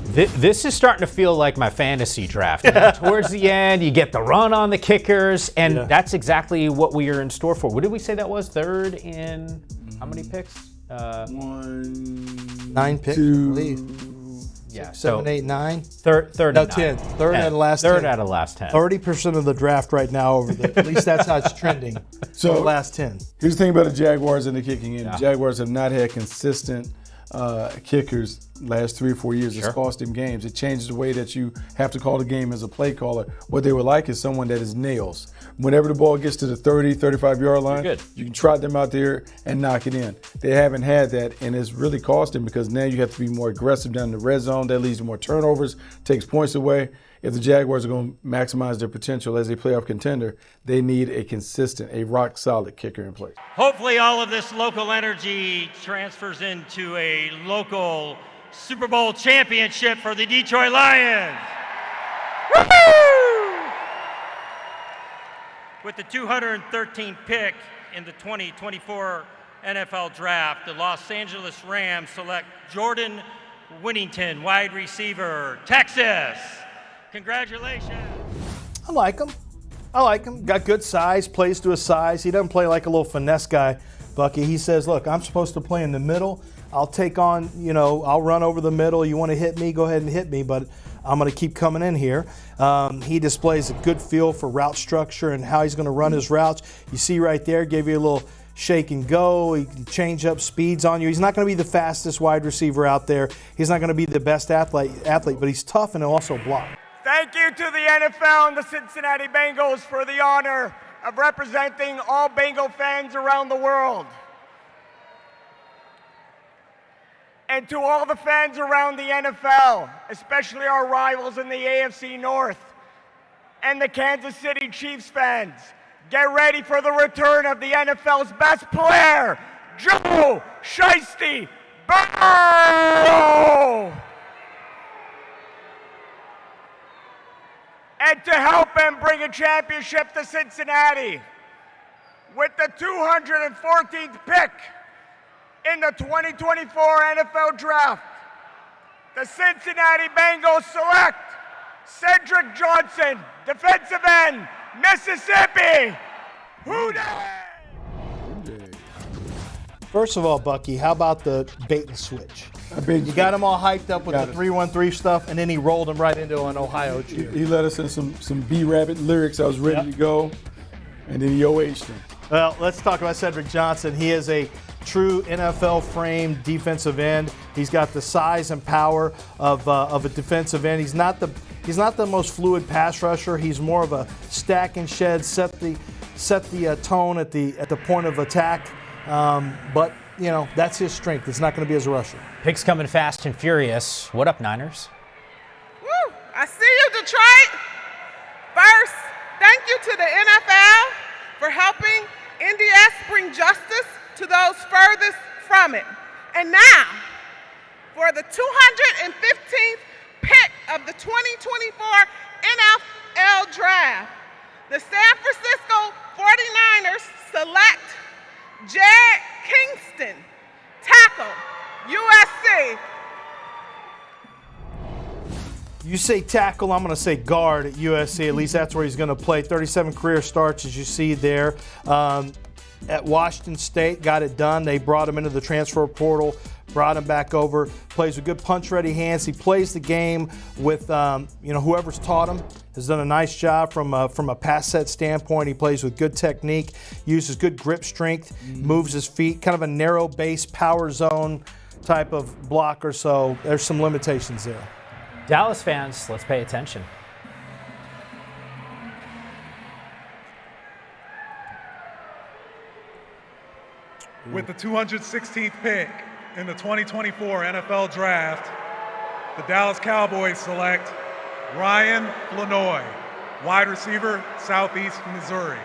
This is starting to feel like my fantasy draft. Towards the end, you get the run on the kickers, and that's exactly what we are in store for. What did we say that was? Third in how many picks? 9 picks, I believe. Yeah, 7, 8, 9. Third no, and 9. 10. Third out of the last 10. Third out of the last 10. 30% of the draft right now over the. At least that's how it's trending. So the last 10. Here's the thing about the Jaguars and the kicking in. Yeah. The Jaguars have not had consistent kickers last 3 or 4 years. It's cost them games. It changes the way that you have to call the game as a play caller. What they would like is someone that is nails. Whenever the ball gets to the 30, 35-yard line, you can trot them out there and knock it in. They haven't had that, and it's really cost them because now you have to be more aggressive down the red zone. That leads to more turnovers, takes points away. If the Jaguars are going to maximize their potential as a playoff contender, they need a consistent, a rock-solid kicker in place. Hopefully all of this local energy transfers into a local Super Bowl championship for the Detroit Lions. Woo-hoo! With the 213th pick in the 2024 NFL Draft, the Los Angeles Rams select Jordan Winnington, wide receiver, Texas. Congratulations. I like him. Got good size, plays to his size. He doesn't play like a little finesse guy, Bucky. He says, look, I'm supposed to play in the middle. I'll take on, I'll run over the middle. You want to hit me, go ahead and hit me, but I'm going to keep coming in here. He displays a good feel for route structure and how he's going to run his routes. You see right there, gave you a little shake and go. He can change up speeds on you. He's not going to be the fastest wide receiver out there. He's not going to be the best athlete, but he's tough and he'll also block. Thank you to the NFL and the Cincinnati Bengals for the honor of representing all Bengal fans around the world. And to all the fans around the NFL, especially our rivals in the AFC North and the Kansas City Chiefs fans, get ready for the return of the NFL's best player, Joe Shiesty Burrow. And to help him bring a championship to Cincinnati, with the 214th pick in the 2024 NFL Draft, the Cincinnati Bengals select Cedric Johnson, defensive end, Mississippi. Who dey? First of all, Bucky, how about the bait and switch? You got him all hyped up with the 313 stuff, and then he rolled him right into an Ohio cheer. He let us in some B-Rabbit lyrics. I was ready to go, and then he OH'd him. Well, let's talk about Cedric Johnson. He is a true NFL-framed defensive end. He's got the size and power of a defensive end. He's not the most fluid pass rusher. He's more of a stack and shed, set the tone at the point of attack. But that's his strength. It's not going to be as a rusher. Picks coming fast and furious. What up, Niners? Woo! I see you, Detroit. First, thank you to the NFL for helping NDS bring justice to those furthest from it. And now, for the 215th pick of the 2024 NFL Draft, the San Francisco 49ers select Jared Kingston, tackle, USC. You say tackle, I'm going to say guard at USC. At least that's where he's going to play. 37 career starts, as you see there. At Washington State, got it done. They brought him into the transfer portal, brought him back over. Plays with good punch-ready hands. He plays the game with, whoever's taught him has done a nice job from a pass set standpoint. He plays with good technique, uses good grip strength, moves his feet, kind of a narrow base power zone type of blocker. So there's some limitations there. Dallas fans, let's pay attention. With the 216th pick in the 2024 NFL Draft, the Dallas Cowboys select Ryan Flanoy, wide receiver, Southeast Missouri.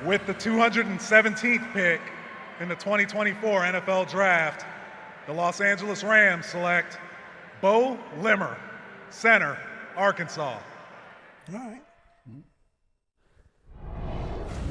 With the 217th pick in the 2024 NFL Draft, the Los Angeles Rams select Bo Limmer, center, Arkansas. All right.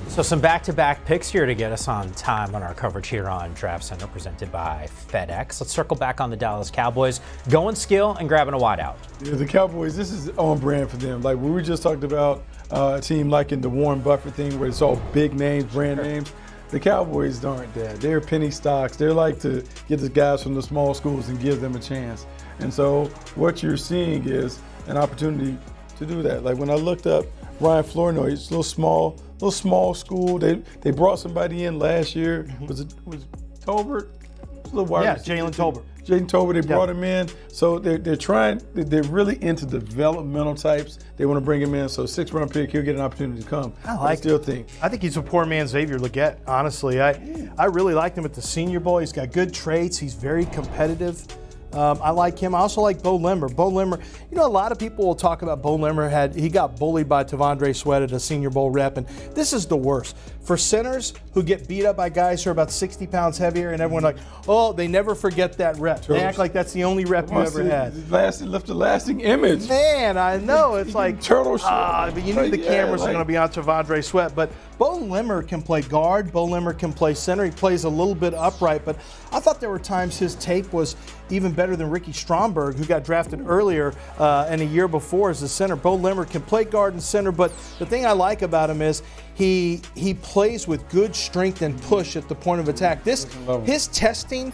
So some back-to-back picks here to get us on time on our coverage here on Draft Center, presented by FedEx. Let's circle back on the Dallas Cowboys, going skill and grabbing a wideout. Yeah, the Cowboys, this is on brand for them. Like, we just talked about a team like in the Warren Buffett thing where it's all big names, brand names. The Cowboys aren't that. They're penny stocks. They like to get the guys from the small schools and give them a chance. And so what you're seeing is an opportunity to do that. Like when I looked up Ryan Flanoy, it's a little small school. They brought somebody in last year. Was Tolbert? It was a little wide receiver. Jalen Tolbert. Jaden Tolbert, they brought him in. So they're really into developmental types. They want to bring him in. So 6th round pick, he'll get an opportunity to come. I think he's a poor man's Xavier Legette, honestly. I really liked him at the Senior Bowl. He's got good traits. He's very competitive. I like him. I also like Bo Limmer. Bo Limmer, a lot of people will talk about Bo Limmer. He got bullied by Tavondre Sweat at a Senior Bowl rep, and this is the worst. For centers who get beat up by guys who are about 60 pounds heavier, and everyone like, oh, they never forget that rep. They act like that's the only rep you ever had. It left a lasting image. Man, I know. It's like turtle shit. But you knew the cameras are going to be on Tavondre Sweat. But Bo Limmer can play guard. Bo Limmer can play center. He plays a little bit upright. But I thought there were times his tape was even better than Ricky Stromberg, who got drafted earlier and a year before as a center. Bo Limmer can play guard and center. But the thing I like about him is he plays with good strength and push at the point of attack. His testing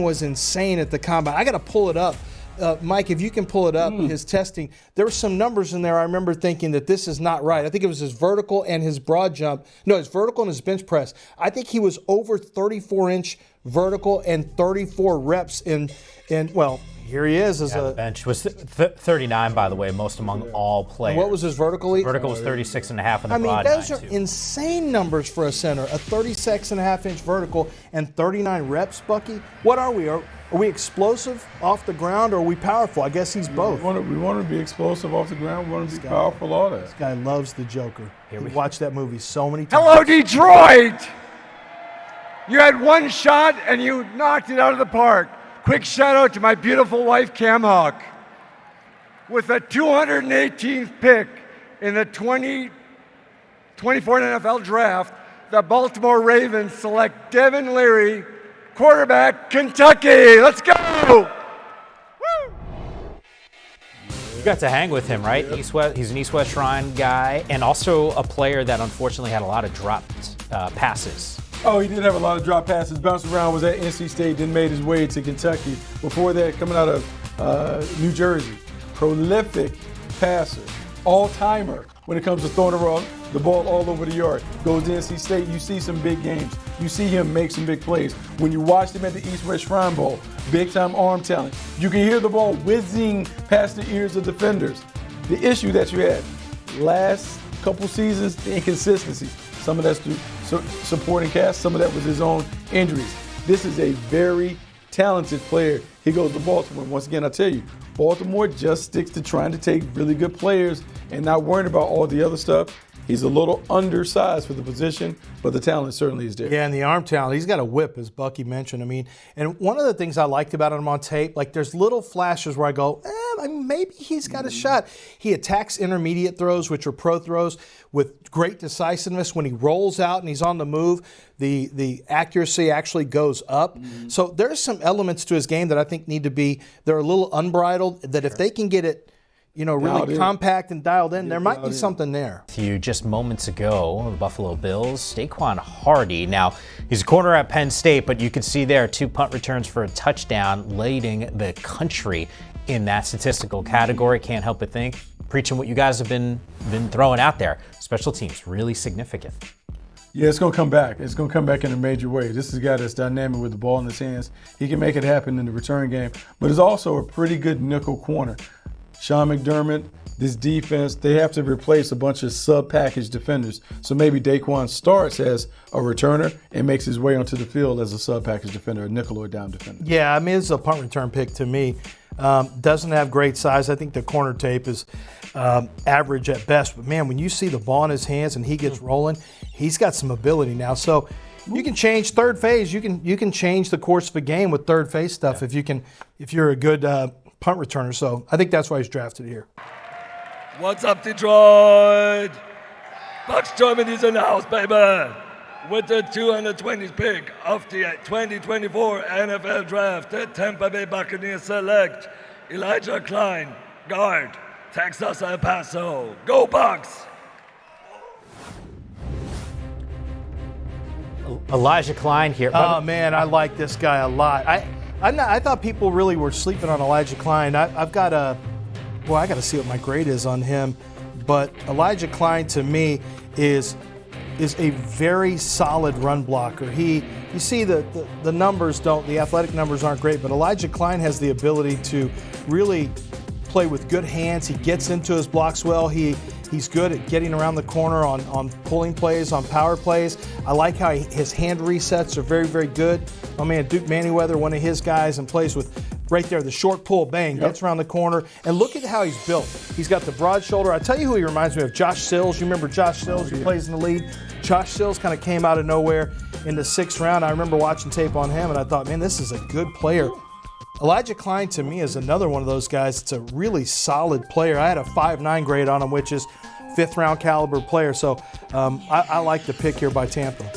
was insane at the combine. I got to pull it up. Mike, if you can pull it up, his testing, there were some numbers in there I remember thinking that this is not right. I think it was his vertical and his broad jump. No, his vertical and his bench press. I think he was over 34-inch vertical and 34 reps in here he is as a bench was 39, by the way, most among all players. What was his vertical? Vertical was 36 and a half, and the broad those are insane numbers for a center. A 36.5-inch vertical and 39 reps, Bucky. What are we? Are we explosive off the ground, or are we powerful? I guess he's both. We want to be explosive off the ground. We want to be powerful, all that. This guy loves the Joker. We watched that movie so many times. Hello, Detroit! You had one shot, and you knocked it out of the park. Quick shout out to my beautiful wife, Cam Hawk. With the 218th pick in the 2024 NFL Draft, the Baltimore Ravens select Devin Leary, quarterback, Kentucky. Let's go! You got to hang with him, right? Yep. He's an East-West Shrine guy, and also a player that unfortunately had a lot of dropped passes. Oh, he did have a lot of drop passes. Bounced around, was at NC State, then made his way to Kentucky. Before that, coming out of New Jersey. Prolific passer, all-timer when it comes to throwing the ball all over the yard. Goes to NC State, you see some big games. You see him make some big plays. When you watched him at the East-West Shrine Bowl, big-time arm talent. You can hear the ball whizzing past the ears of defenders. The issue that you had last couple seasons, the inconsistency. Some of that's due supporting cast, some of that was his own injuries. This is a very talented player. He goes to Baltimore. Once again, I tell you, Baltimore just sticks to trying to take really good players and not worrying about all the other stuff. He's a little undersized for the position, but the talent certainly is there. Yeah, and the arm talent. He's got a whip, as Bucky mentioned. I mean, and one of the things I liked about him on tape, like there's little flashes where I go, maybe he's got a shot. He attacks intermediate throws, which are pro throws, with great decisiveness. When he rolls out and he's on the move, the accuracy actually goes up. So there's some elements to his game that I think need to be, they're a little unbridled, that if they can get it, really compact and dialed in, there might be something there. Just moments ago, the Buffalo Bills, Jha'Quan Hardy. Now, he's a corner at Penn State, but you can see there 2 punt returns for a touchdown, leading the country in that statistical category. Can't help but think, preaching what you guys have been throwing out there. Special teams, really significant. Yeah, it's going to come back. It's going to come back in a major way. This is a guy that's dynamic with the ball in his hands. He can make it happen in the return game, but he's also a pretty good nickel corner. Sean McDermott, this defense, they have to replace a bunch of sub-package defenders. So maybe Jha'Quan starts as a returner and makes his way onto the field as a sub-package defender, a nickel or dime defender. Yeah, I mean, it's a punt return pick to me. Doesn't have great size. I think the corner tape is average at best. But, man, when you see the ball in his hands and he gets rolling, he's got some ability now. So you can change third phase. You can change the course of a game with third phase stuff if you're a good punt returner. So I think that's why he's drafted here. What's up, Detroit? Bucks Germany's in the house, baby. With the 220th pick of the 2024 NFL Draft, the Tampa Bay Buccaneers select Elijah Klein, guard, Texas El Paso. Go Bucks! Elijah Klein here. Oh, man, I like this guy a lot. I thought people really were sleeping on Elijah Klein. I got to see what my grade is on him. But Elijah Klein, to me, is a very solid run blocker. You see the numbers the athletic numbers aren't great, but Elijah Klein has the ability to really play with good hands. He gets into his blocks well. He's good at getting around the corner on pulling plays, on power plays. I like how his hand resets are very, very good. My man Duke Manyweather, one of his guys, and plays with right there, the short pull, bang, gets around the corner. And look at how he's built. He's got the broad shoulder. I tell you who he reminds me of, Josh Sills. You remember Josh Sills, who plays in the league? Josh Sills kind of came out of nowhere in the 6th round. I remember watching tape on him, and I thought, man, this is a good player. Elijah Klein, to me, is another one of those guys that's a really solid player. I had a 5.9 grade on him, which is 5th round caliber player. So I like the pick here by Tampa.